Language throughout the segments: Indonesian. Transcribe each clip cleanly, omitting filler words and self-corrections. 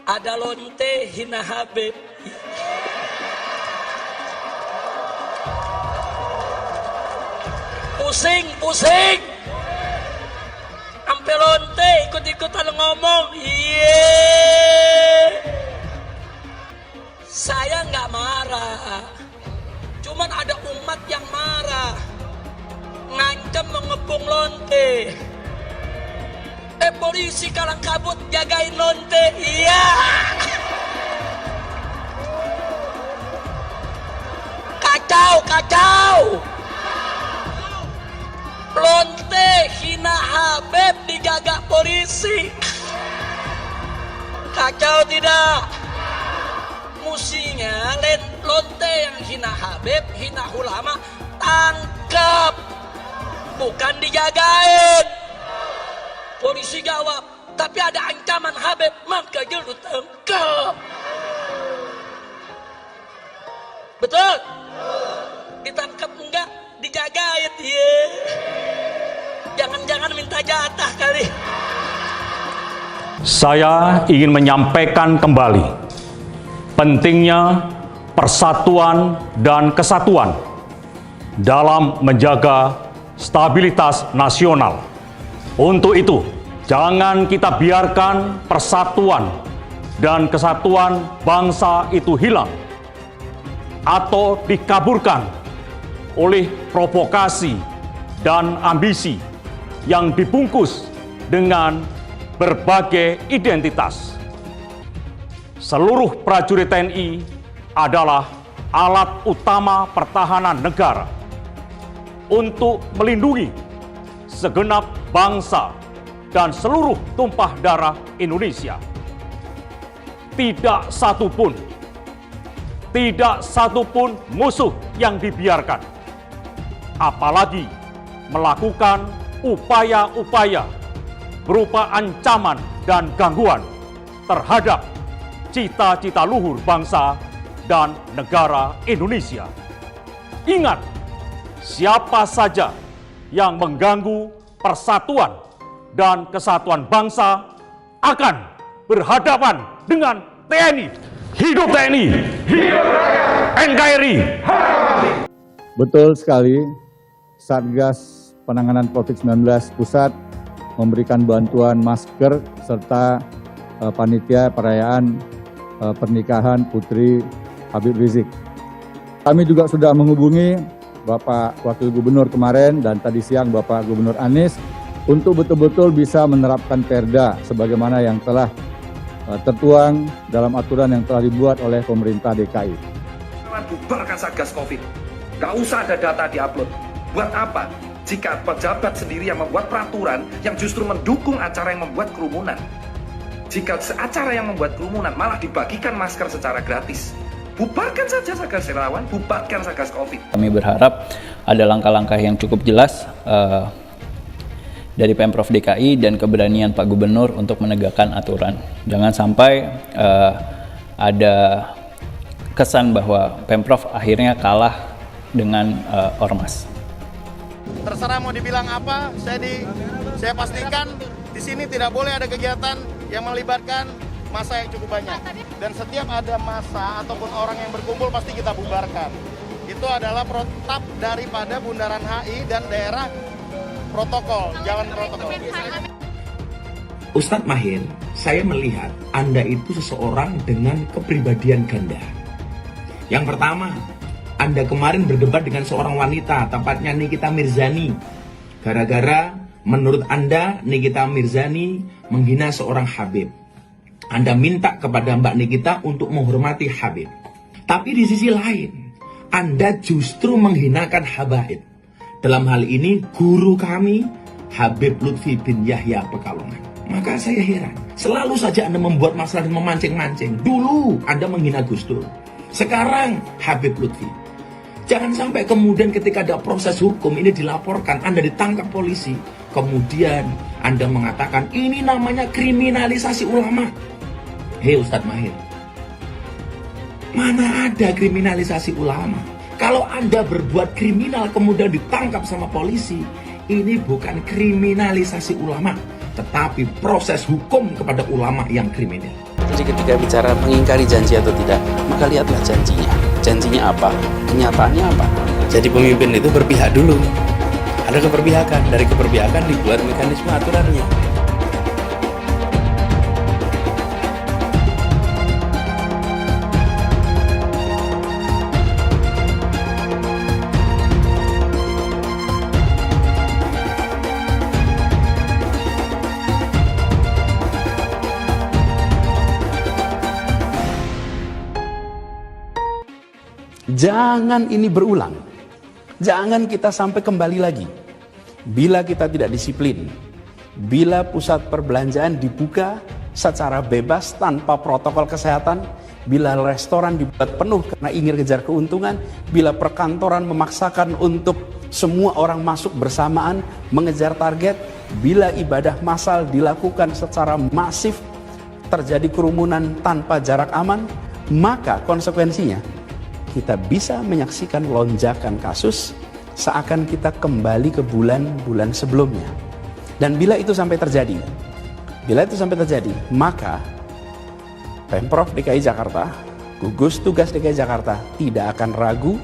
ada lonte hina Habib. Pusing. Ampe lonte ikut-ikutan ngomong. Saya nggak marah. Cuman ada umat yang marah. Ngancam mengepung lonte. Polisi kalang kabut jagain lonte. Iya. Kacau. Lonte hina Habib dijaga polisi. Kacau tidak? Musinya lonte yang hina Habib, hina ulama, tangkap. Bukan dijagain. Polisi jawab, tapi ada ancaman Habib, maka jelu tangkap. Betul? Ditangkap enggak? Dijagain. Jangan-jangan minta jatah kali. Saya ingin menyampaikan kembali pentingnya persatuan dan kesatuan dalam menjaga stabilitas nasional. Untuk itu, jangan kita biarkan persatuan dan kesatuan bangsa itu hilang atau dikaburkan oleh provokasi dan ambisi yang dibungkus dengan berbagai identitas. Seluruh prajurit TNI adalah alat utama pertahanan negara untuk melindungi segenap bangsa dan seluruh tumpah darah Indonesia. Tidak satupun musuh yang dibiarkan, apalagi melakukan upaya-upaya berupa ancaman dan gangguan terhadap cita-cita luhur bangsa dan negara Indonesia. Ingat, siapa saja yang mengganggu persatuan dan kesatuan bangsa akan berhadapan dengan TNI. Hidup TNI! Hidup NKRI! Betul sekali, Satgas Penanganan COVID-19 Pusat memberikan bantuan masker serta panitia perayaan pernikahan Putri Habib Rizik. Kami juga sudah menghubungi Bapak Wakil Gubernur kemarin dan tadi siang Bapak Gubernur Anies untuk betul-betul bisa menerapkan perda sebagaimana yang telah tertuang dalam aturan yang telah dibuat oleh pemerintah DKI. Bubarkan Satgas Covid, gak usah ada data diupload. Buat apa? Jika pejabat sendiri yang membuat peraturan yang justru mendukung acara yang membuat kerumunan. Jika acara yang membuat kerumunan malah dibagikan masker secara gratis. Bubarkan saja Satgas Relawan, bubarkan Satgas Covid. Kami berharap ada langkah-langkah yang cukup jelas dari Pemprov DKI dan keberanian Pak Gubernur untuk menegakkan aturan. Jangan sampai ada kesan bahwa Pemprov akhirnya kalah dengan ormas. Terserah mau dibilang apa, saya pastikan di sini tidak boleh ada kegiatan yang melibatkan massa yang cukup banyak. Dan setiap ada massa ataupun orang yang berkumpul pasti kita bubarkan. Itu adalah protap daripada Bundaran HI dan daerah protokol, jalan protokol. Ustadz Mahir, saya melihat Anda itu seseorang dengan kepribadian ganda. Yang pertama, Anda kemarin berdebat dengan seorang wanita, tepatnya Nikita Mirzani. Gara-gara menurut Anda, Nikita Mirzani menghina seorang Habib. Anda minta kepada Mbak Nikita untuk menghormati Habib. Tapi di sisi lain, Anda justru menghinakan Habaib. Dalam hal ini, guru kami, Habib Lutfi bin Yahya Pekalongan. Maka saya heran, selalu saja Anda membuat masalah dan memancing-mancing. Dulu Anda menghina Gus Dur, sekarang Habib Lutfi. Jangan sampai kemudian ketika ada proses hukum ini dilaporkan, Anda ditangkap polisi, kemudian Anda mengatakan ini namanya kriminalisasi ulama. Hei Ustadz Mahir, mana ada kriminalisasi ulama? Kalau Anda berbuat kriminal kemudian ditangkap sama polisi, ini bukan kriminalisasi ulama, tetapi proses hukum kepada ulama yang kriminal. Jadi ketika bicara mengingkari janji atau tidak, maka lihatlah janjinya. Janjinya apa? Kenyataannya apa? Jadi pemimpin itu berpihak dulu. Ada keberpihakan, dari keberpihakan dibuat mekanisme aturannya. Jangan ini berulang. Jangan kita sampai kembali lagi. Bila kita tidak disiplin, bila pusat perbelanjaan dibuka secara bebas tanpa protokol kesehatan, bila restoran dibuat penuh karena ingin kejar keuntungan, bila perkantoran memaksakan untuk semua orang masuk bersamaan mengejar target, bila ibadah massal dilakukan secara masif, terjadi kerumunan tanpa jarak aman, maka konsekuensinya kita bisa menyaksikan lonjakan kasus seakan kita kembali ke bulan-bulan sebelumnya. Dan bila itu sampai terjadi, maka Pemprov DKI Jakarta, gugus tugas DKI Jakarta tidak akan ragu,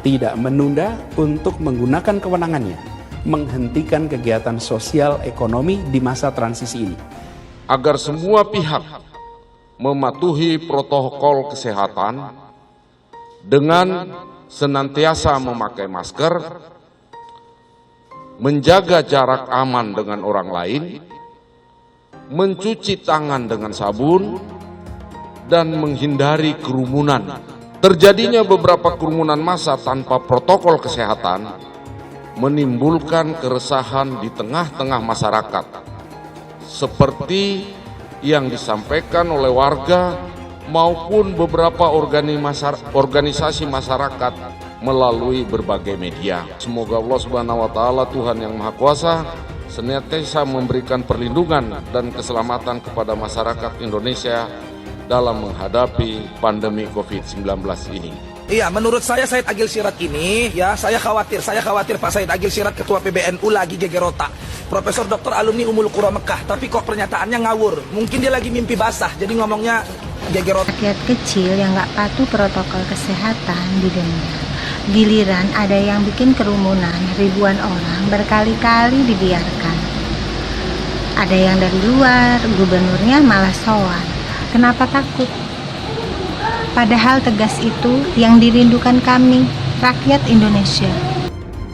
tidak menunda untuk menggunakan kewenangannya, menghentikan kegiatan sosial ekonomi di masa transisi ini. Agar semua pihak mematuhi protokol kesehatan dengan senantiasa memakai masker, menjaga jarak aman dengan orang lain, mencuci tangan dengan sabun, dan menghindari kerumunan. Terjadinya beberapa kerumunan massa tanpa protokol kesehatan menimbulkan keresahan di tengah-tengah masyarakat, seperti yang disampaikan oleh warga maupun beberapa organisasi masyarakat melalui berbagai media. Semoga Allah Subhanahu wa Ta'ala, Tuhan yang Maha Kuasa, senantiasa memberikan perlindungan dan keselamatan kepada masyarakat Indonesia dalam menghadapi pandemi COVID-19 ini. Iya, menurut saya Said Agil Siraj ini, ya saya khawatir Pak Said Agil Siraj Ketua PBNU lagi geger otak. Profesor Doktor alumni Ummul Qura Mekah, tapi kok pernyataannya ngawur. Mungkin dia lagi mimpi basah, jadi ngomongnya geger otak. Rakyat kecil yang nggak patuh protokol kesehatan didenda. Giliran ada yang bikin kerumunan, ribuan orang berkali-kali dibiarkan. Ada yang dari luar, gubernurnya malah sowan. Kenapa takut? Padahal tegas itu yang dirindukan kami, rakyat Indonesia.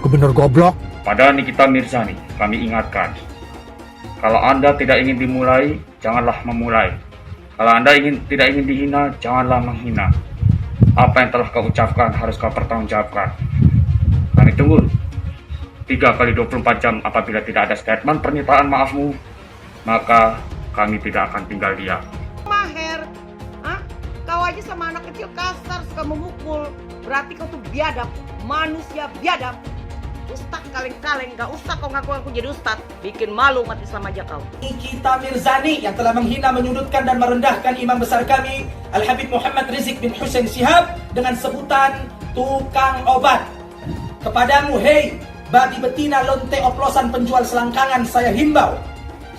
Gubernur goblok. Pada Nikita Mirzani, kami ingatkan, kalau Anda tidak ingin dimulai, janganlah memulai. Kalau Anda tidak ingin dihina, janganlah menghina. Apa yang telah kau ucapkan harus kau pertanggungjawabkan. Kami tunggu 3x24 jam. Apabila tidak ada statement pernyataan maafmu, maka kami tidak akan tinggal diam. Maher, kau aja sama anak kecil kasar, suka memukul. Berarti kau tuh biadab, manusia biadab. Ustadz kaleng-kaleng, gak usah kau ngaku-ngaku jadi ustadz. Bikin malu umat Islam aja kau. Nikita Mirzani yang telah menghina, menyudutkan dan merendahkan imam besar kami Al-Habib Muhammad Rizik bin Hussein Shihab dengan sebutan tukang obat. Kepadamu, hei babi betina lonte oplosan penjual selangkangan, saya himbau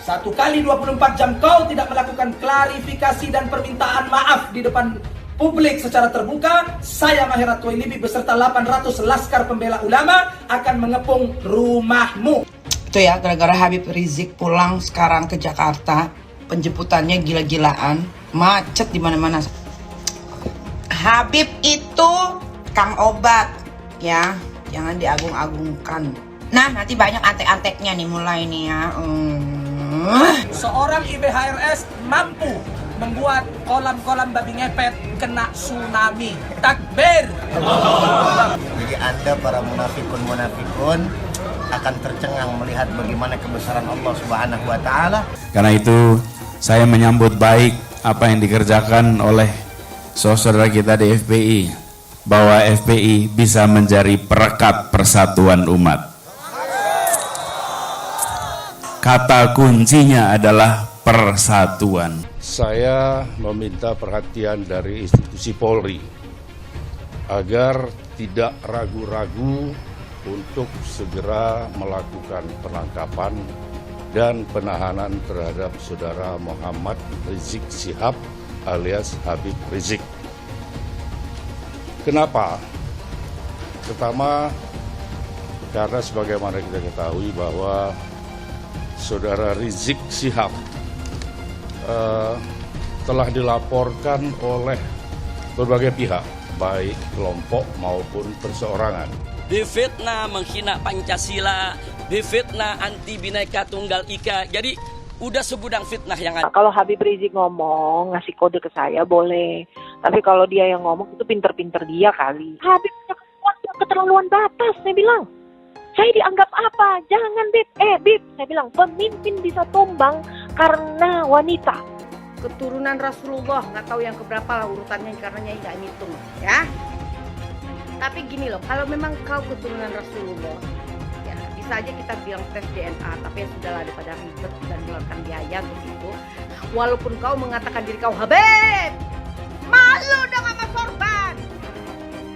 1 kali 24 jam kau tidak melakukan klarifikasi dan permintaan maaf di depan publik secara terbuka, saya Maher At-Twailibi beserta 800 laskar pembela ulama akan mengepung rumahmu. Itu ya, gara-gara Habib Rizik pulang sekarang ke Jakarta, penjemputannya gila-gilaan, macet di mana-mana. Habib itu kang obat, ya, jangan diagung-agungkan. Nah, nanti banyak antek-anteknya nih mulai nih ya. Seorang IBHRS mampu membuat kolam-kolam babi ngepet kena tsunami. Takbir. Jadi Anda para munafikun akan tercengang melihat bagaimana kebesaran Allah Subhanahu wa Ta'ala. Karena itu saya menyambut baik apa yang dikerjakan oleh saudara kita di FPI, bahwa FPI bisa menjadi perekat persatuan umat. Kata kuncinya adalah persatuan. Saya meminta perhatian dari institusi Polri agar tidak ragu-ragu untuk segera melakukan penangkapan dan penahanan terhadap saudara Muhammad Rizik Shihab alias Habib Rizik. Kenapa? Pertama, karena sebagaimana kita ketahui bahwa saudara Rizik Syihab telah dilaporkan oleh berbagai pihak, baik kelompok maupun perseorangan. Difitnah menghina Pancasila, difitnah anti Bhinneka Tunggal Ika. Jadi udah segudang fitnah yang ada. Kalau Habib Rizik ngomong, ngasih kode ke saya boleh. Tapi kalau dia yang ngomong itu pinter-pinter dia kali. Habib punya keterlaluan batas, saya bilang. Saya dianggap apa? Jangan Bib. Bib, saya bilang pemimpin bisa tumbang karena wanita. Keturunan Rasulullah, nggak tahu yang keberapa lah urutannya karena Nyai nggak ngitung ya. Tapi gini loh, kalau memang kau keturunan Rasulullah, ya bisa aja kita bilang tes DNA, tapi yang sudah ada pada ribet dan mengeluarkan biaya untuk itu. Walaupun kau mengatakan diri kau Habib, malu dong sama korban.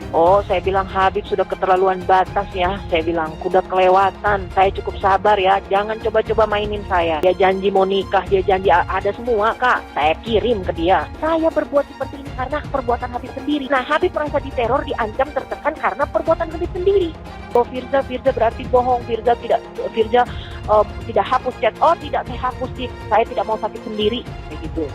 Oh, saya bilang Habib sudah keterlaluan batas ya. Saya bilang udah kelewatan. Saya cukup sabar ya. Jangan coba-coba mainin saya. Dia janji mau nikah, dia janji ada semua kak. Saya kirim ke dia. Saya berbuat seperti ini karena perbuatan Habib sendiri. Nah, Habib merasa diteror, diancam, tertekan karena perbuatan Habib sendiri. Oh, Firza berarti bohong. Firza tidak hapus chat. Oh, tidak, saya hapus sih. Saya tidak mau sakit sendiri. Kayak gitu.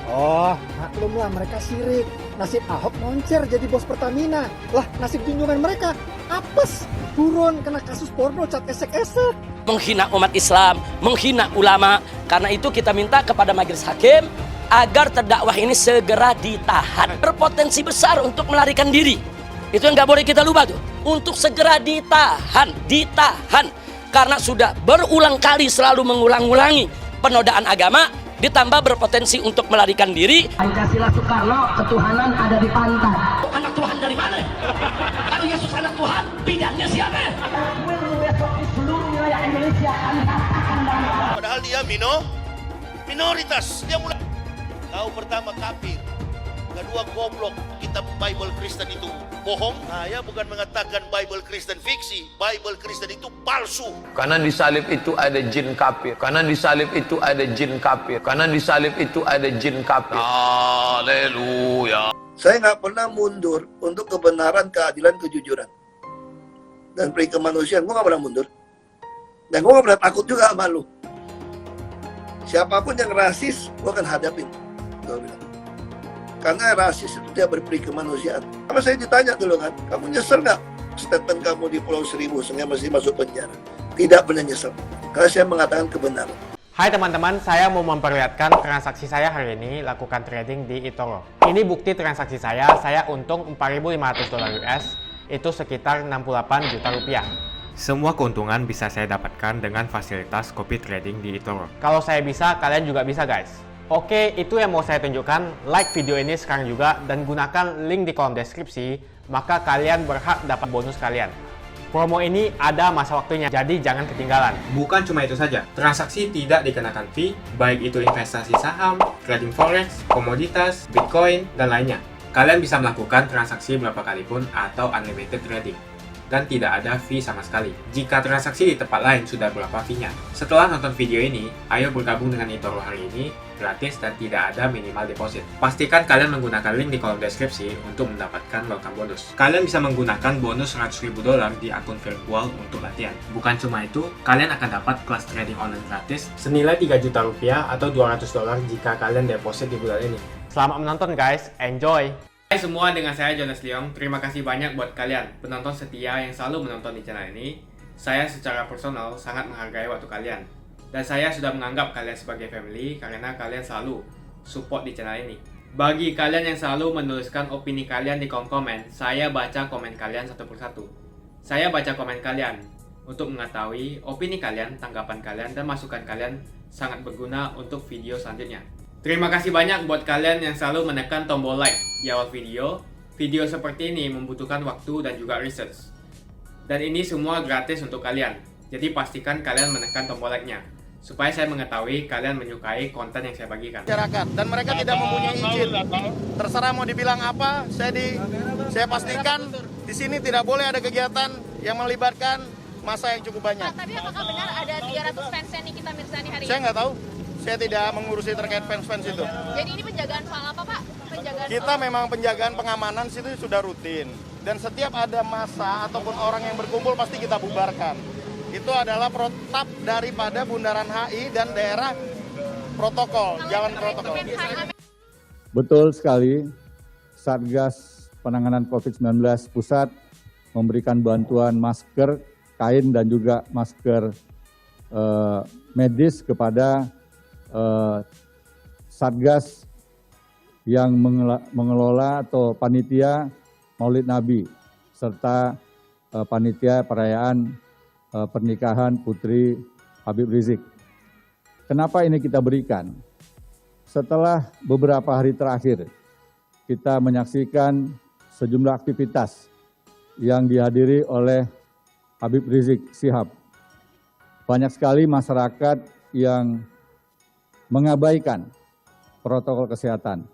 Oh, maklumlah mereka syirik. Nasib Ahok moncer jadi bos Pertamina. Lah, nasib junjungan mereka apes, turun kena kasus porno cat esek-esek. Menghina umat Islam, menghina ulama. Karena itu kita minta kepada majelis hakim agar terdakwah ini segera ditahan. Berpotensi besar untuk melarikan diri. Itu yang nggak boleh kita lupa tuh. Untuk segera ditahan. Karena sudah berulang kali selalu mengulang-ulangi penodaan agama, ditambah berpotensi untuk melarikan diri. Pancasila Soekarno, ketuhanan ada di pantai. Anak Tuhan dari mana? Kalau Yesus anak Tuhan, bidannya siapa? Besok di seluruh wilayah Indonesia kami katakan bahwa Padahal dia minoritas. Dia mulai tahu pertama kafir, kedua goblok. Kitab Bible Kristen itu bohong. Saya bukan mengatakan Bible Kristen fiksi. Bible Kristen itu palsu. Karena di salib itu ada jin kafir. Karena di salib itu ada jin kafir. Karena di salib itu ada jin kafir. Haleluya. Saya nggak pernah mundur untuk kebenaran, keadilan, kejujuran. Dan peri kemanusiaan, gue nggak pernah mundur. Dan gue nggak pernah takut juga sama lu. Siapapun yang rasis, gue akan hadapin. Gue bilang. Karena rasis itu dia berperi kemanusiaan. Kalau saya ditanya dulu kan, kamu nyesel nggak statement kamu di Pulau Seribu sehingga masih masuk penjara? Tidak pernah nyesel. Karena saya mengatakan kebenaran. Hai teman-teman, saya mau memperlihatkan transaksi saya hari ini lakukan trading di eToro. Ini bukti transaksi saya untung $4.500 US, itu sekitar 68 juta rupiah. Semua keuntungan bisa saya dapatkan dengan fasilitas copy trading di eToro. Kalau saya bisa, kalian juga bisa guys. Oke, itu yang mau saya tunjukkan. Like video ini sekarang juga dan gunakan link di kolom deskripsi, maka kalian berhak dapat bonus kalian. Promo ini ada masa waktunya, jadi jangan ketinggalan. Bukan cuma itu saja, transaksi tidak dikenakan fee, baik itu investasi saham, trading forex, komoditas, bitcoin, dan lainnya. Kalian bisa melakukan transaksi berapa kali pun atau unlimited trading. Dan tidak ada fee sama sekali. Jika transaksi di tempat lain sudah berapa fee-nya. Setelah nonton video ini, ayo bergabung dengan eToro hari ini, gratis dan tidak ada minimal deposit. Pastikan kalian menggunakan link di kolom deskripsi untuk mendapatkan welcome bonus. Kalian bisa menggunakan bonus $100.000 di akun virtual untuk latihan. Bukan cuma itu, kalian akan dapat kelas trading online gratis senilai 3 juta rupiah atau $200 jika kalian deposit di bulan ini. Selamat menonton guys, enjoy! Hai semua, dengan saya Jonas Leong. Terima kasih banyak buat kalian penonton setia yang selalu menonton di channel ini. Saya secara personal sangat menghargai waktu kalian. Dan saya sudah menganggap kalian sebagai family karena kalian selalu support di channel ini. Bagi kalian yang selalu menuliskan opini kalian di kolom komen, saya baca komen kalian satu persatu. Saya baca komen kalian untuk mengetahui opini kalian, tanggapan kalian, dan masukan kalian sangat berguna untuk video selanjutnya. Terima kasih banyak buat kalian yang selalu menekan tombol like di awal video. Video seperti ini membutuhkan waktu dan juga research. Dan ini semua gratis untuk kalian. Jadi pastikan kalian menekan tombol like-nya supaya saya mengetahui kalian menyukai konten yang saya bagikan. Masyarakat dan mereka tidak mempunyai izin. Terserah mau dibilang apa, saya pastikan di sini tidak boleh ada kegiatan yang melibatkan massa yang cukup banyak. Pak, tapi apakah benar ada 300 fansnya Nikita Mirzani hari ini? Saya nggak tahu. Saya tidak mengurusi terkait fans-fans itu. Jadi ini penjagaan soal apa, Pak? Kita memang penjagaan pengamanan situ sudah rutin. Dan setiap ada massa ataupun orang yang berkumpul pasti kita bubarkan. Itu adalah protap daripada Bundaran HI dan daerah protokol, jalan protokol. Betul sekali, Satgas Penanganan COVID-19 Pusat memberikan bantuan masker, kain dan juga masker medis kepada Satgas yang mengelola atau panitia Maulid Nabi serta panitia perayaan pernikahan Putri Habib Rizik. Kenapa ini kita berikan? Setelah beberapa hari terakhir kita menyaksikan sejumlah aktivitas yang dihadiri oleh Habib Rizik Syihab. Banyak sekali masyarakat yang mengabaikan protokol kesehatan,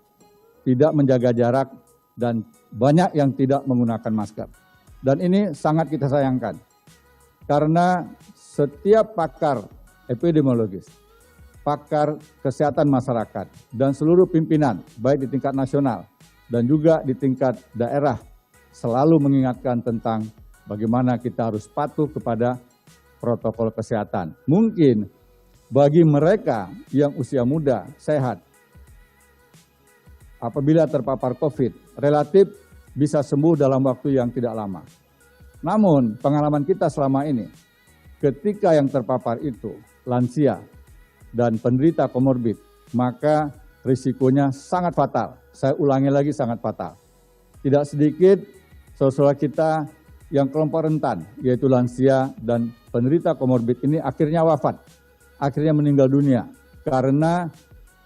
tidak menjaga jarak, dan banyak yang tidak menggunakan masker. Dan ini sangat kita sayangkan, karena setiap pakar epidemiologis, pakar kesehatan masyarakat, dan seluruh pimpinan, baik di tingkat nasional dan juga di tingkat daerah, selalu mengingatkan tentang bagaimana kita harus patuh kepada protokol kesehatan. Mungkin bagi mereka yang usia muda, sehat, apabila terpapar COVID, relatif bisa sembuh dalam waktu yang tidak lama. Namun pengalaman kita selama ini, ketika yang terpapar itu lansia dan penderita komorbid, maka risikonya sangat fatal. Saya ulangi lagi, sangat fatal. Tidak sedikit saudara kita yang kelompok rentan, yaitu lansia dan penderita komorbid ini akhirnya wafat, akhirnya meninggal dunia karena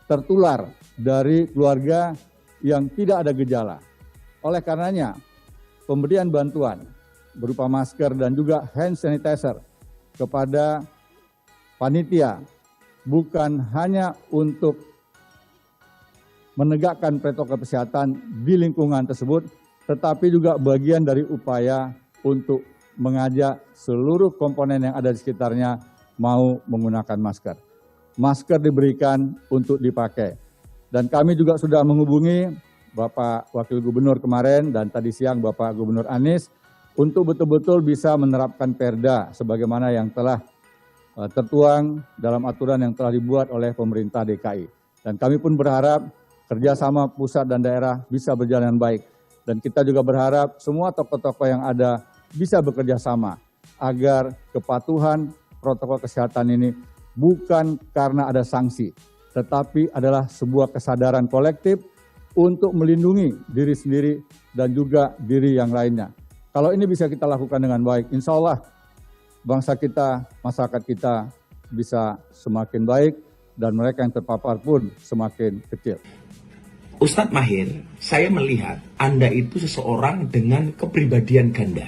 tertular dari keluarga yang tidak ada gejala. Oleh karenanya, pemberian bantuan berupa masker dan juga hand sanitizer kepada panitia bukan hanya untuk menegakkan protokol kesehatan di lingkungan tersebut, tetapi juga bagian dari upaya untuk mengajak seluruh komponen yang ada di sekitarnya mau menggunakan masker. Masker diberikan untuk dipakai. Dan kami juga sudah menghubungi Bapak Wakil Gubernur kemarin dan tadi siang Bapak Gubernur Anies untuk betul-betul bisa menerapkan perda sebagaimana yang telah tertuang dalam aturan yang telah dibuat oleh pemerintah DKI. Dan kami pun berharap kerjasama pusat dan daerah bisa berjalan dengan baik. Dan kita juga berharap semua tokoh-tokoh yang ada bisa bekerja sama agar kepatuhan protokol kesehatan ini bukan karena ada sanksi, tetapi adalah sebuah kesadaran kolektif untuk melindungi diri sendiri dan juga diri yang lainnya. Kalau ini bisa kita lakukan dengan baik, insya Allah bangsa kita, masyarakat kita bisa semakin baik dan mereka yang terpapar pun semakin kecil. Ustadz Mahir, saya melihat Anda itu seseorang dengan kepribadian ganda.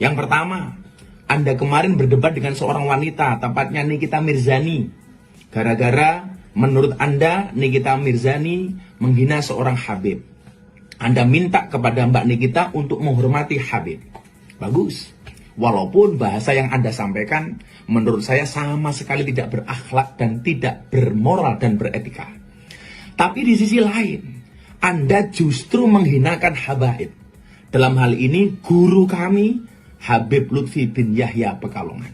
Yang pertama, Anda kemarin berdebat dengan seorang wanita, tepatnya Nikita Mirzani. Gara-gara menurut Anda, Nikita Mirzani menghina seorang Habib. Anda minta kepada Mbak Nikita untuk menghormati Habib. Bagus. Walaupun bahasa yang Anda sampaikan menurut saya sama sekali tidak berakhlak dan tidak bermoral dan beretika. Tapi di sisi lain, Anda justru menghinakan habaib. Dalam hal ini, guru kami, Habib Lutfi bin Yahya Pekalongan.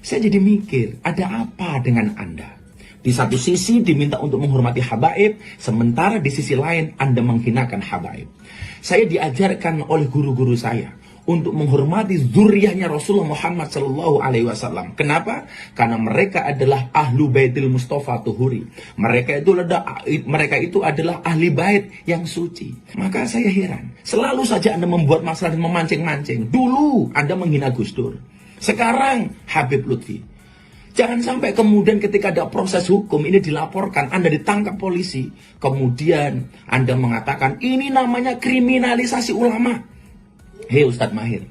Saya jadi mikir, ada apa dengan Anda? Di satu sisi diminta untuk menghormati habaib, sementara di sisi lain Anda menghinakan habaib. Saya diajarkan oleh guru-guru saya untuk menghormati zuriyahnya Rasulullah Muhammad SAW. Kenapa? Karena mereka adalah ahlu baitil Mustafa Tuhuri. Mereka itu adalah ahli bait yang suci. Maka saya heran, selalu saja Anda membuat masalah dan memancing-mancing. Dulu Anda menghina Gus Dur, sekarang Habib Lutfi. Jangan sampai kemudian ketika ada proses hukum ini dilaporkan, Anda ditangkap polisi, kemudian Anda mengatakan ini namanya kriminalisasi ulama. Hei Ustadz Mahir,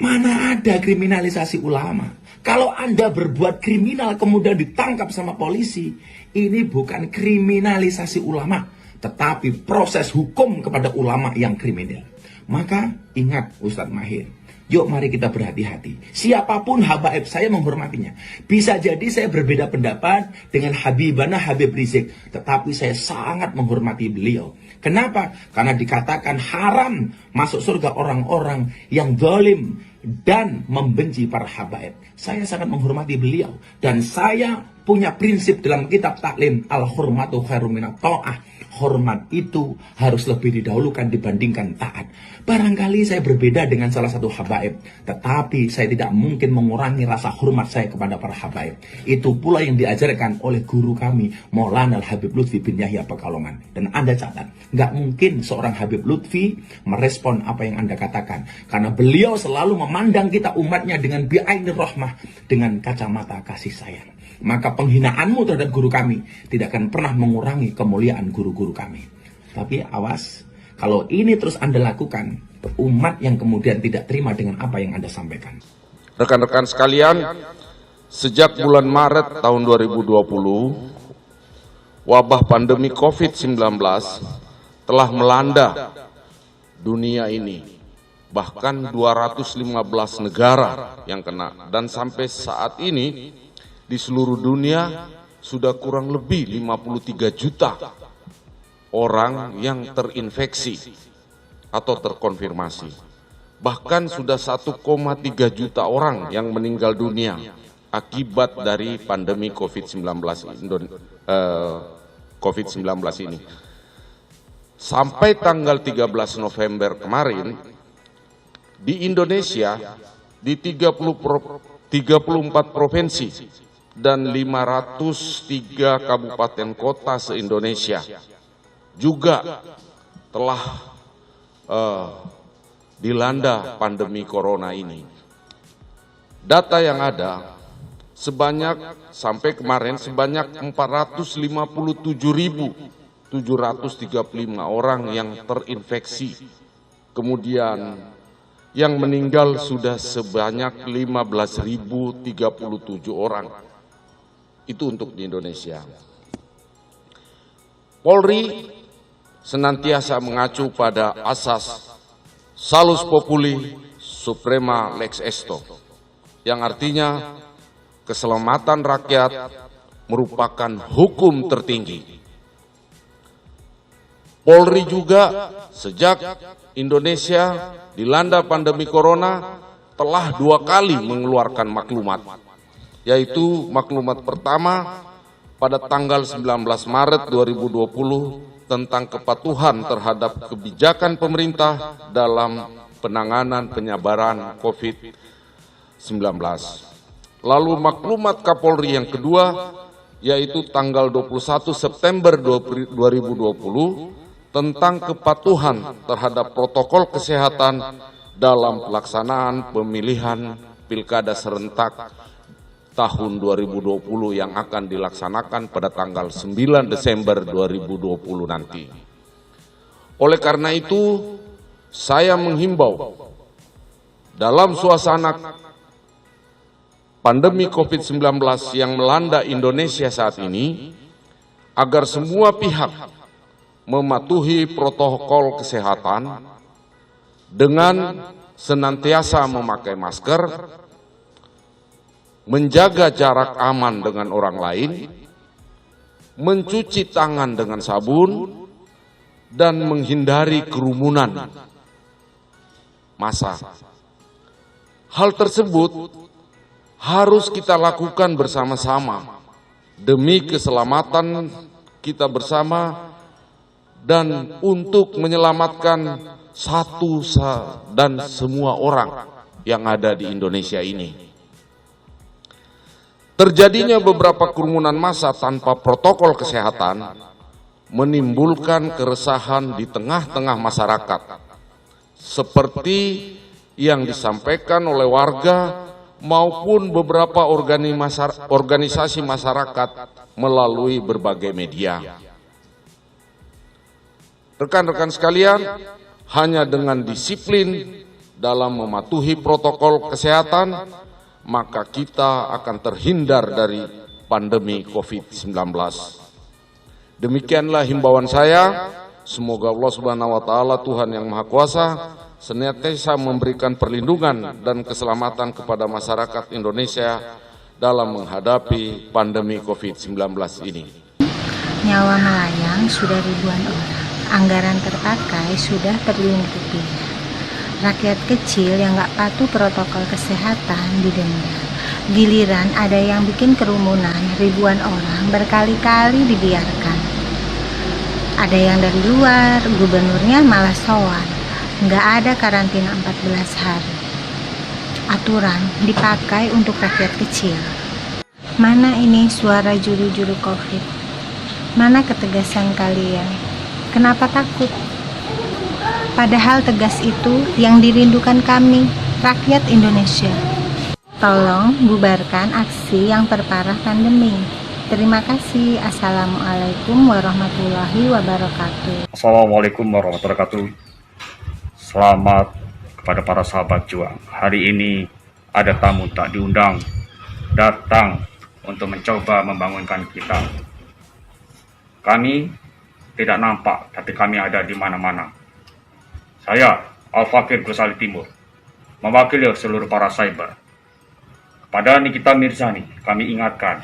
mana ada kriminalisasi ulama? Kalau Anda berbuat kriminal kemudian ditangkap sama polisi, ini bukan kriminalisasi ulama, tetapi proses hukum kepada ulama yang kriminal. Maka ingat Ustadz Mahir, Yuk mari kita berhati-hati. Siapapun habaib, saya menghormatinya. Bisa jadi saya berbeda pendapat dengan Habibana Habib Rizik, tetapi saya sangat menghormati beliau. Kenapa? Karena dikatakan haram masuk surga orang-orang yang zalim dan membenci para habaib. Saya sangat menghormati beliau. Dan saya punya prinsip dalam kitab taklim, al-hurmatu khairum minat ta'ah. Hormat itu harus lebih didahulukan dibandingkan taat. Barangkali saya berbeda dengan salah satu habaib, tetapi saya tidak mungkin mengurangi rasa hormat saya kepada para habaib. Itu pula yang diajarkan oleh guru kami, Maulana Habib Lutfi bin Yahya Pekalongan. Dan Anda catat, nggak mungkin seorang Habib Lutfi merespon apa yang Anda katakan. Karena beliau selalu memandang kita umatnya dengan bi'ainir rahmah, dengan kacamata kasih sayang. Maka penghinaanmu terhadap guru kami tidak akan pernah mengurangi kemuliaan guru-guru kami. Tapi awas, kalau ini terus Anda lakukan, umat yang kemudian tidak terima dengan apa yang Anda sampaikan. Rekan-rekan sekalian, sejak bulan Maret tahun 2020, wabah pandemi COVID-19 telah melanda dunia ini. Bahkan 215 negara yang kena. Dan sampai saat ini, di seluruh dunia sudah kurang lebih 53 juta orang yang terinfeksi atau terkonfirmasi. Bahkan sudah 1,3 juta orang yang meninggal dunia akibat dari pandemi COVID-19 ini. Sampai tanggal 13 November kemarin, di Indonesia, di 34 provinsi, dan 503 kabupaten kota se-Indonesia juga telah dilanda pandemi corona ini. Data yang ada sampai kemarin sebanyak 457.735 orang yang terinfeksi. Kemudian yang meninggal sudah sebanyak 15.037 orang. Itu untuk di Indonesia. Polri senantiasa mengacu pada asas salus populi suprema lex esto, yang artinya keselamatan rakyat merupakan hukum tertinggi. Polri juga sejak Indonesia dilanda pandemi corona telah 2 kali mengeluarkan maklumat, yaitu maklumat pertama pada tanggal 19 Maret 2020 tentang kepatuhan terhadap kebijakan pemerintah dalam penanganan penyebaran COVID-19. Lalu maklumat Kapolri yang kedua, yaitu tanggal 21 September 2020 tentang kepatuhan terhadap protokol kesehatan dalam pelaksanaan pemilihan pilkada serentak tahun 2020 yang akan dilaksanakan pada tanggal 9 Desember 2020 nanti. Oleh karena itu, saya menghimbau dalam suasana pandemi COVID-19 yang melanda Indonesia saat ini, agar semua pihak mematuhi protokol kesehatan dengan senantiasa memakai masker, menjaga jarak aman dengan orang lain, mencuci tangan dengan sabun, dan menghindari kerumunan massa. Hal tersebut harus kita lakukan bersama-sama demi keselamatan kita bersama dan untuk menyelamatkan satu dan semua orang yang ada di Indonesia ini. Terjadinya beberapa kerumunan massa tanpa protokol kesehatan menimbulkan keresahan di tengah-tengah masyarakat, seperti yang disampaikan oleh warga maupun beberapa organisasi masyarakat melalui berbagai media. Rekan-rekan sekalian, hanya dengan disiplin dalam mematuhi protokol kesehatan, maka kita akan terhindar dari pandemi COVID-19. Demikianlah himbauan saya Semoga Allah Subhanahu wa taala Tuhan yang Maha Kuasa senantiasa memberikan perlindungan dan keselamatan kepada masyarakat Indonesia dalam menghadapi pandemi COVID-19 ini. Nyawa melayang sudah ribuan orang. Anggaran terpakai sudah triliun rupiah. Rakyat kecil yang gak patuh protokol kesehatan didenda. Giliran ada yang bikin kerumunan, ribuan orang berkali-kali dibiarkan. Ada yang dari luar, gubernurnya malah sowan. Gak ada karantina 14 hari. Aturan dipakai untuk rakyat kecil. Mana ini suara juru-juru COVID? Mana ketegasan kalian? Kenapa takut? Padahal tegas itu yang dirindukan kami, rakyat Indonesia. Tolong bubarkan aksi yang perparah pandemi. Terima kasih. Assalamualaikum warahmatullahi wabarakatuh. Assalamualaikum warahmatullahi wabarakatuh. Selamat kepada para sahabat juang. Hari ini ada tamu tak diundang datang untuk mencoba membangunkan kita. Kami tidak nampak, tapi kami ada di mana-mana. Saya, Al-Fakir Gosali Timur, mewakili seluruh para cyber. Kepada Nikita Mirzani, kami ingatkan,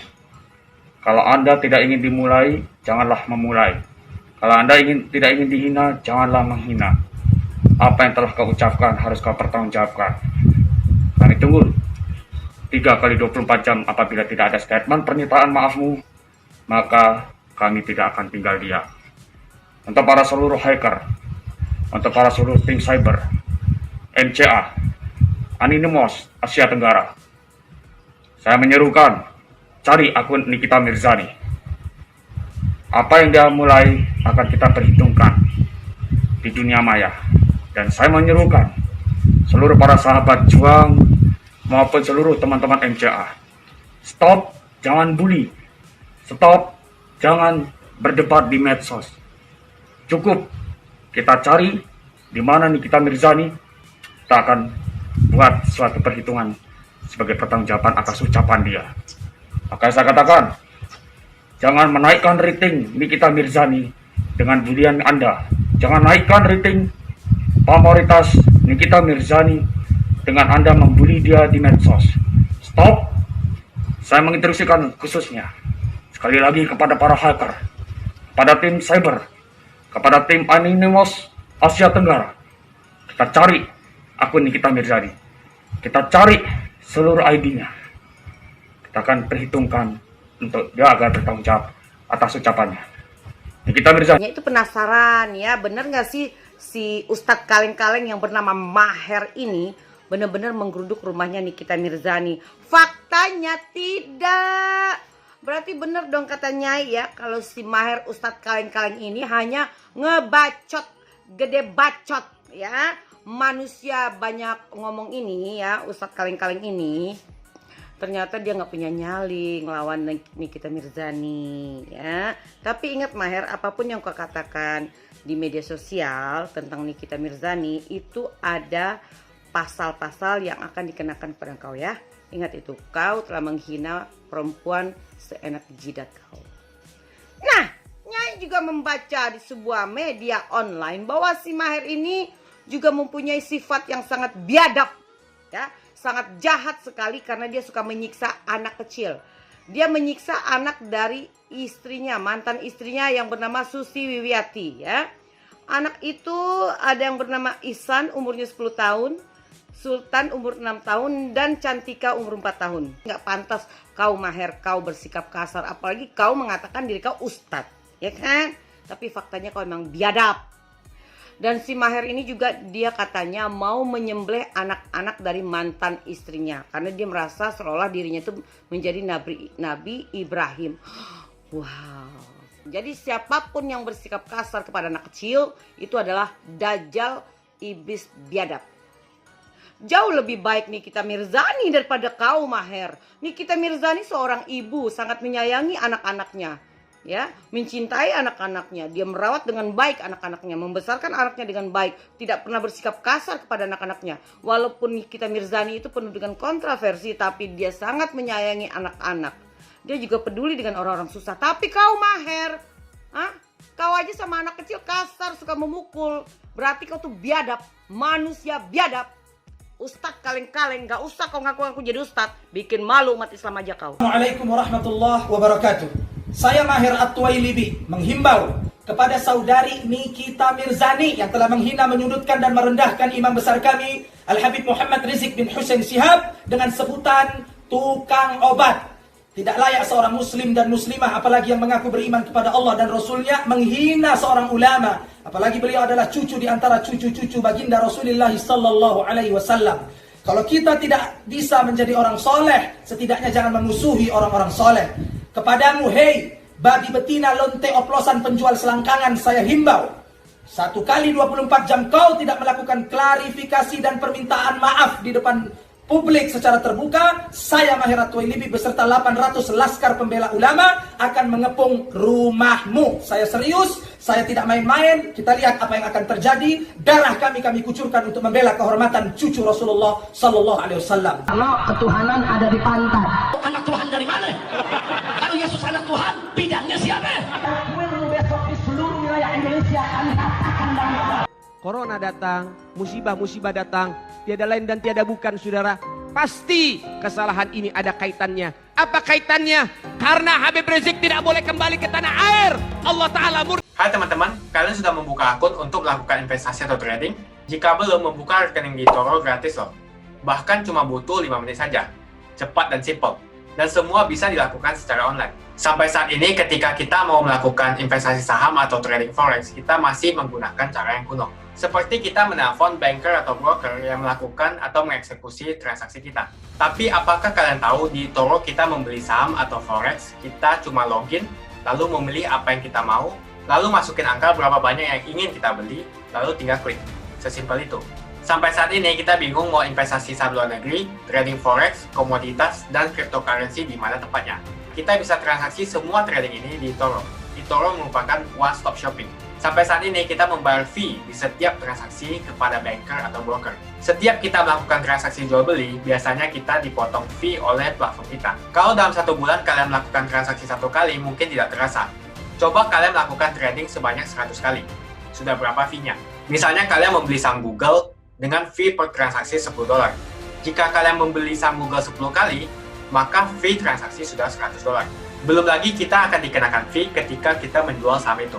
kalau Anda tidak ingin dimulai, janganlah memulai. Kalau Anda tidak ingin dihina, janganlah menghina. Apa yang telah kau ucapkan harus kau pertanggungjawabkan. Kami tunggu 3 kali 24 jam apabila tidak ada statement pernyataan maafmu, maka kami tidak akan tinggal diam. Untuk para seluruh hacker, untuk para seluruh tim cyber, MCA, Anonymous Asia Tenggara, saya menyerukan, cari akun Nikita Mirzani. Apa yang dia mulai akan kita perhitungkan di dunia maya. Dan saya menyerukan seluruh para sahabat juang maupun seluruh teman-teman MCA. Stop, jangan bully. Stop, jangan berdebat di medsos. Cukup kita cari di mana Nikita Mirzani, kita akan buat suatu perhitungan sebagai pertanggungjawaban atas ucapan dia. Maka saya katakan, jangan menaikkan rating Nikita Mirzani dengan bulian Anda. Jangan naikkan rating pamoritas Nikita Mirzani dengan Anda membuli dia di medsos. Stop. Saya menginstruksikan khususnya sekali lagi kepada para hacker, kepada tim cyber, kepada tim Anonymous Asia Tenggara. Kita cari akun Nikita Mirzani. Kita cari seluruh ID-nya. Kita akan perhitungkan untuk dia agar bertanggung jawab atas ucapannya. Nikita Mirzani. Itu penasaran ya, bener nggak sih si Ustadz kaleng-kaleng yang bernama Maher ini benar-benar menggeruduk rumahnya Nikita Mirzani? Faktanya tidak. Berarti bener dong katanya ya, kalau si Maher Ustadz kaleng-kaleng ini hanya ngebacot, gede bacot ya. Manusia banyak ngomong ini ya, Ustadz kaleng-kaleng ini. Ternyata dia nggak punya nyali ngelawan Nikita Mirzani ya. Tapi ingat Maher, apapun yang kau katakan di media sosial tentang Nikita Mirzani itu ada pasal-pasal yang akan dikenakan kepada kau ya. Ingat itu, kau telah menghina perempuan seenak jidat kau. Nah, Nyai juga membaca di sebuah media online bahwa si Maher ini juga mempunyai sifat yang sangat biadab ya, sangat jahat sekali karena dia suka menyiksa anak kecil. Dia menyiksa anak dari istrinya, mantan istrinya yang bernama Susi Wiwiati ya. Anak itu ada yang bernama Ihsan umurnya 10 tahun, Sultan umur 6 tahun, dan Cantika umur 4 tahun. Nggak pantas kau Maher, kau bersikap kasar, apalagi kau mengatakan diri kau ustadz, ya kan? Tapi faktanya kau memang biadab. Dan si Maher ini juga dia katanya mau menyembelih anak-anak dari mantan istrinya. Karena dia merasa seolah dirinya itu menjadi Nabi Ibrahim. Wow. Jadi siapapun yang bersikap kasar kepada anak kecil itu adalah dajjal, iblis biadab. Jauh lebih baik Nikita Mirzani daripada kau Maher. Nikita Mirzani seorang ibu, sangat menyayangi anak-anaknya. Ya, mencintai anak-anaknya, dia merawat dengan baik anak-anaknya, membesarkan anaknya dengan baik, tidak pernah bersikap kasar kepada anak-anaknya. Walaupun Nikita Mirzani itu penuh dengan kontroversi, tapi dia sangat menyayangi anak-anak. Dia juga peduli dengan orang-orang susah. Tapi kau Maher, Kau aja sama anak kecil kasar, suka memukul. Berarti kau tuh biadab, manusia biadab. Ustadz kaleng-kaleng, gak usah kau ngaku-ngaku jadi ustadz. Bikin malu umat Islam aja kau. Assalamualaikum warahmatullahi wabarakatuh. Saya Mahir At-Tuwailibi menghimbau kepada saudari Nikita Mirzani yang telah menghina, menyudutkan dan merendahkan imam besar kami Al-Habib Muhammad Rizik bin Hussein Shihab dengan sebutan tukang obat. Tidak layak seorang muslim dan muslimah, apalagi yang mengaku beriman kepada Allah dan Rasulnya, menghina seorang ulama, apalagi beliau adalah cucu di antara cucu-cucu baginda Rasulullah sallallahu alaihi wasallam. Kalau kita tidak bisa menjadi orang soleh, setidaknya jangan memusuhi orang-orang soleh. Kepadamu, hei babi betina lonte oplosan penjual selangkangan, saya himbau, 1 kali 24 jam kau tidak melakukan klarifikasi dan permintaan maaf di depan publik secara terbuka, saya Mahir At-Tuwailibi beserta 800 laskar pembela ulama akan mengepung rumahmu. Saya serius, saya tidak main-main. Kita lihat apa yang akan terjadi. Darah kami kucurkan untuk membela kehormatan cucu Rasulullah sallallahu alaihi wasallam. Kalau ketuhanan ada di pantat. Anak Tuhan dari mana? Kalau Yesus anak Tuhan, bidangnya siapa? Besok di seluruh wilayah Indonesia kami katakan bahwa Corona datang, musibah-musibah datang, tiada lain dan tiada bukan, saudara. Pasti kesalahan ini ada kaitannya. Apa kaitannya? Karena Habib Rizik tidak boleh kembali ke tanah air. Allah Ta'ala murka. Hai teman-teman, kalian sudah membuka akun untuk melakukan investasi atau trading? Jika belum, membuka rekening di eToro gratis loh. Bahkan cuma butuh 5 menit saja. Cepat dan simple. Dan semua bisa dilakukan secara online. Sampai saat ini ketika kita mau melakukan investasi saham atau trading forex, kita masih menggunakan cara yang kuno. Seperti kita menelpon banker atau broker yang melakukan atau mengeksekusi transaksi kita. Tapi apakah kalian tahu di eToro kita membeli saham atau forex, kita cuma login, lalu memilih apa yang kita mau, lalu masukin angka berapa banyak yang ingin kita beli, lalu tinggal klik. Sesimpel itu. Sampai saat ini kita bingung mau investasi saham luar negeri, trading forex, komoditas, dan cryptocurrency di mana tepatnya. Kita bisa transaksi semua trading ini di eToro. eToro merupakan one-stop shopping. Sampai saat ini kita membayar fee di setiap transaksi kepada banker atau broker. Setiap kita melakukan transaksi jual beli, biasanya kita dipotong fee oleh platform kita. Kalau dalam 1 bulan kalian melakukan transaksi 1 kali, mungkin tidak terasa. Coba kalian melakukan trading sebanyak 100 kali. Sudah berapa fee-nya? Misalnya kalian membeli saham Google dengan fee per transaksi $10. Jika kalian membeli saham Google 10 kali, maka fee transaksi sudah $100. Belum lagi kita akan dikenakan fee ketika kita menjual saham itu.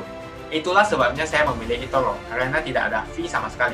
Itulah sebabnya saya memilih eToro, karena tidak ada fee sama sekali.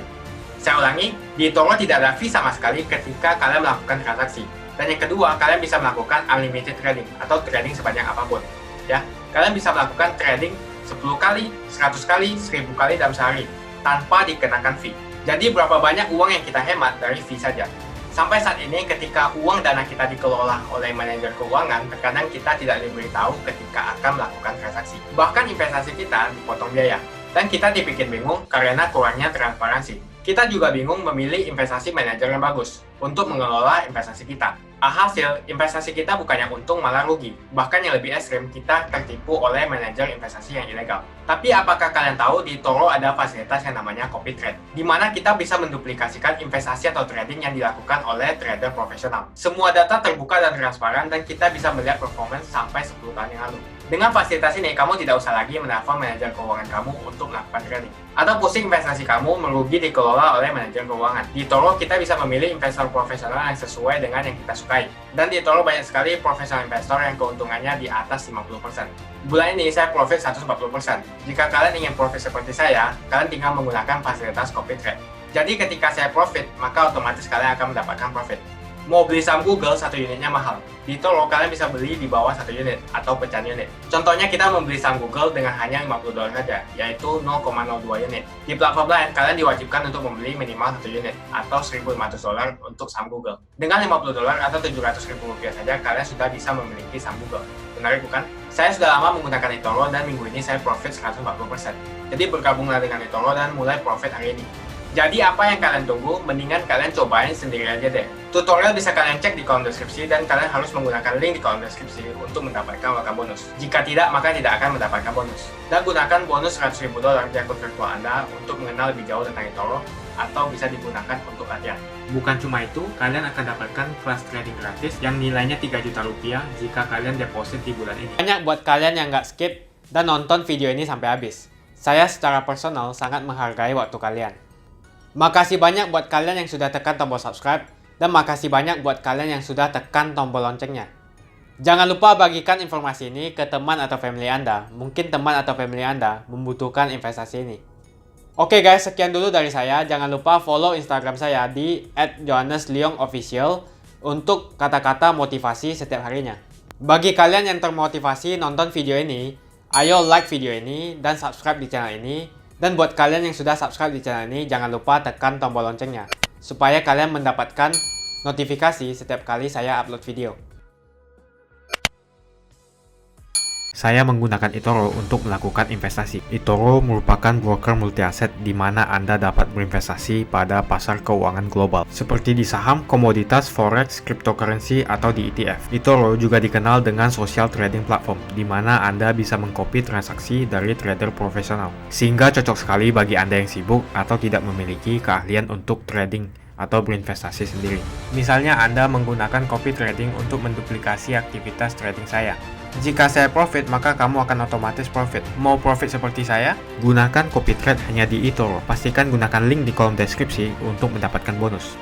Saya ulangi, di eToro tidak ada fee sama sekali ketika kalian melakukan transaksi. Dan yang kedua, kalian bisa melakukan unlimited trading atau trading sebanyak apapun. Ya, kalian bisa melakukan trading 10 kali, 100 kali, 1000 kali dalam sehari tanpa dikenakan fee. Jadi berapa banyak uang yang kita hemat dari fee saja. Sampai saat ini ketika uang dana kita dikelola oleh manajer keuangan, terkadang kita tidak diberitahu ketika akan melakukan transaksi. Bahkan investasi kita dipotong biaya. Dan kita dibikin bingung karena kurangnya transparansi. Kita juga bingung memilih investasi manajer yang bagus untuk mengelola investasi kita. Alhasil, investasi kita bukannya untung malah rugi. Bahkan yang lebih ekstrim, kita tertipu oleh manajer investasi yang ilegal. Tapi apakah kalian tahu di eToro ada fasilitas yang namanya copy trade, di mana kita bisa menduplikasikan investasi atau trading yang dilakukan oleh trader profesional. Semua data terbuka dan transparan dan kita bisa melihat performance sampai 10 tahun yang lalu. Dengan fasilitas ini, kamu tidak usah lagi menelpon manajer keuangan kamu untuk melakukan trading. Atau pusing investasi kamu merugi dikelola oleh manajer keuangan. Di eToro kita bisa memilih investor profesional yang sesuai dengan yang kita sukai. Dan di eToro banyak sekali profesional investor yang keuntungannya di atas 50%. Bulan ini saya profit 140%. Jika kalian ingin profit seperti saya, kalian tinggal menggunakan fasilitas copy trade. Jadi ketika saya profit, maka otomatis kalian akan mendapatkan profit. Mau beli saham Google, 1 unitnya mahal. Di eToro kalian bisa beli di bawah 1 unit atau pecahan unit. Contohnya kita membeli saham Google dengan hanya $50 saja, yaitu 0,02 unit. Di platform lain, kalian diwajibkan untuk membeli minimal 1 unit atau $1.500 untuk saham Google. Dengan $50 atau Rp700.000 saja, kalian sudah bisa memiliki saham Google. Menarik bukan? Saya sudah lama menggunakan eToro dan minggu ini saya profit 140%. Jadi bergabunglah dengan eToro dan mulai profit hari ini. Jadi apa yang kalian tunggu, mendingan kalian cobain sendiri aja deh. Tutorial bisa kalian cek di kolom deskripsi dan kalian harus menggunakan link di kolom deskripsi untuk mendapatkan welcome bonus. Jika tidak, maka tidak akan mendapatkan bonus. Dan gunakan bonus $100.000 di akun virtual Anda untuk mengenal lebih jauh tentang eToro atau bisa digunakan untuk latihan. Bukan cuma itu, kalian akan dapatkan kelas trading gratis yang nilainya Rp3 juta jika kalian deposit di bulan ini. Banyak buat kalian yang nggak skip dan nonton video ini sampai habis. Saya secara personal sangat menghargai waktu kalian. Makasih banyak buat kalian yang sudah tekan tombol subscribe, dan makasih banyak buat kalian yang sudah tekan tombol loncengnya. Jangan lupa bagikan informasi ini ke teman atau family Anda. Mungkin teman atau family Anda membutuhkan investasi ini. Oke guys, sekian dulu dari saya. Jangan lupa follow Instagram saya di @johannesleongofficial untuk kata-kata motivasi setiap harinya. Bagi kalian yang termotivasi nonton video ini, ayo like video ini dan subscribe di channel ini. Dan buat kalian yang sudah subscribe di channel ini, jangan lupa tekan tombol loncengnya supaya kalian mendapatkan notifikasi setiap kali saya upload video. Saya menggunakan eToro untuk melakukan investasi. eToro merupakan broker multi aset di mana Anda dapat berinvestasi pada pasar keuangan global, seperti di saham, komoditas, forex, cryptocurrency, atau di ETF. eToro juga dikenal dengan social trading platform, di mana Anda bisa mengcopy transaksi dari trader profesional, sehingga cocok sekali bagi Anda yang sibuk atau tidak memiliki keahlian untuk trading atau berinvestasi sendiri. Misalnya Anda menggunakan copy trading untuk menduplikasi aktivitas trading saya. Jika saya profit, maka kamu akan otomatis profit. Mau profit seperti saya? Gunakan copy trade hanya di eToro. Pastikan gunakan link di kolom deskripsi untuk mendapatkan bonus.